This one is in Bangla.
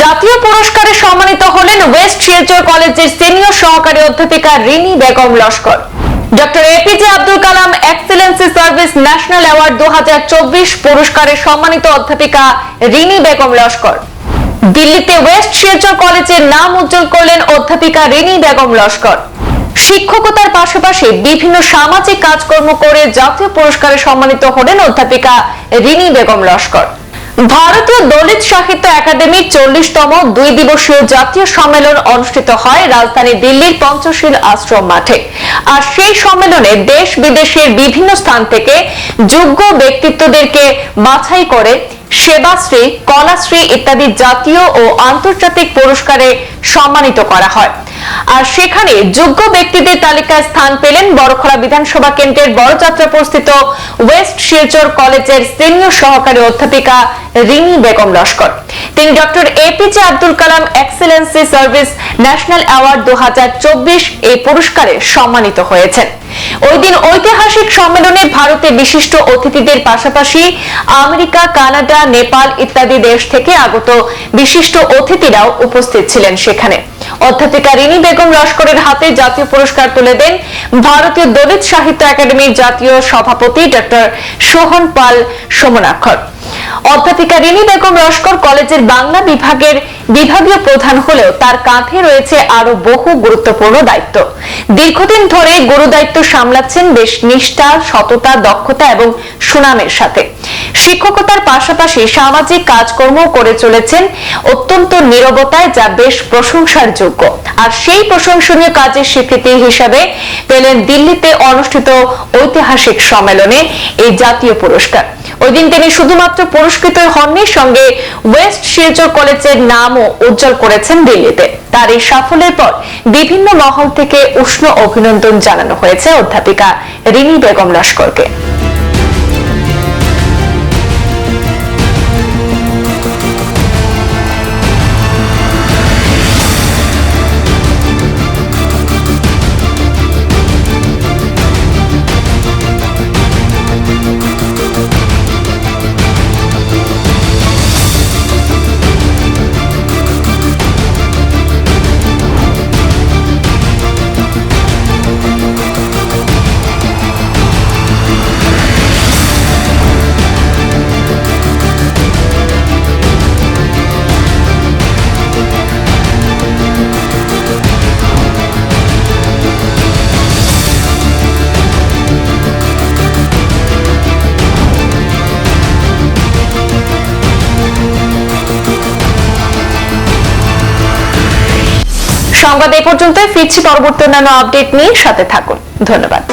জাতীয় পুরস্কারে সম্মানিত হলেন ওয়েস্ট শিলচর কলেজের সিনিয়র সহকারী অধ্যাপিকা Rini Begum Laskar. Doctor APJ Abdul Kalam Excellency service national award 2024 পুরস্কারে সম্মানিত অধ্যাপিকা রিনি বেগম লস্কর। দিল্লিতে ওয়েস্ট শিলচর কলেজের নাম উজ্জ্বল করলেন অধ্যাপিকা রিনি বেগম লস্কর। শিক্ষকতার পাশাপাশি বিভিন্ন সামাজিক কাজকর্ম করে জাতীয় পুরস্কারে সম্মানিত হলেন অধ্যাপিকা রিনি বেগম লস্কর। ভারতীয় দলিত সাহিত্য একাডেমির 40তম 2 দিবসীয় জাতীয় সম্মেলন অনুষ্ঠিত হয় রাজধানী দিল্লির পঞ্চশীল আশ্রম মাঠে। আর সেই সম্মেলনে দেশ বিদেশের বিভিন্ন স্থান থেকে যোগ্য ব্যক্তিত্বদেরকে বাছাই করে সেবাশ্রী, কলাশ্রী ইত্যাদি জাতীয় ও আন্তর্জাতিক পুরস্কারে সম্মানিত করা হয়। আর সেখানে যোগ্য ব্যক্তিদের তালিকায় স্থান পেলেন বড়খলা বিধানসভা কেন্দ্রের বড়যাত্রাপুরস্থিত ওয়েস্ট শিলচর কলেজের সিনিয়র সহকারী অধ্যাপিকা রিনি বেগম লস্কর। তিনি doctor APJ Abdul Kalam Excellency service national award 2024 এই পুরস্কারে সম্মানিত হয়েছেন। ওই দিন ঐতিহাসিক সম্মেলনে ভারতের বিশিষ্ট অতিথিদের পাশাপাশি আমেরিকা, কানাডা, নেপাল ইত্যাদি দেশ থেকে আগত বিশিষ্ট অতিথিরাও উপস্থিত ছিলেন। সেখানে অধ্যাপিকা রিনি বেগম লস্করের হাতে জাতীয় পুরস্কার তুলে দেন ভারতীয় দলিত সাহিত্য একাডেমির জাতীয় সভাপতি ডক্টর সোহন পাল সোমনাক্ষর। অধ্যাপিকা রিনি বেগম লস্কর কলেজের বাংলা বিভাগের বিভাগীয় প্রধান হলেও তার কাঁধে রয়েছে আরো বহু গুরুত্বপূর্ণ দায়িত্ব। দীর্ঘদিন ধরে গুরু দায়িত্ব সামলাচ্ছেন বেশ নিষ্ঠা, সততা, দক্ষতা এবং সুনামের সাথে। শিক্ষকতার পাশাপাশি সামাজিক কাজকর্ম করে চলেছেন অত্যন্ত নীরবতায়, যা বেশ প্রশংসার যোগ্য। আর সেই প্রশংসনীয় কাজের স্বীকৃতি হিসাবে পেলেন দিল্লিতে অনুষ্ঠিত ঐতিহাসিক সম্মেলনে এই জাতীয় পুরস্কার। ওই দিন তিনি শুধুমাত্র পুরস্কৃত হননি, সঙ্গে ওয়েস্ট শিলচর কলেজের নামও উজ্জ্বল করেছেন দিল্লিতে। তার এই সাফল্যের পর বিভিন্ন মহল থেকে উষ্ণ অভিনন্দন জানানো হয়েছে অধ্যাপিকা রিনি বেগম লস্করকে। সংবাদ এই পর্যন্ত, ফিরছি পরবর্তী অন্যান্য আপডেট নিয়ে। সাথে থাকুন। ধন্যবাদ।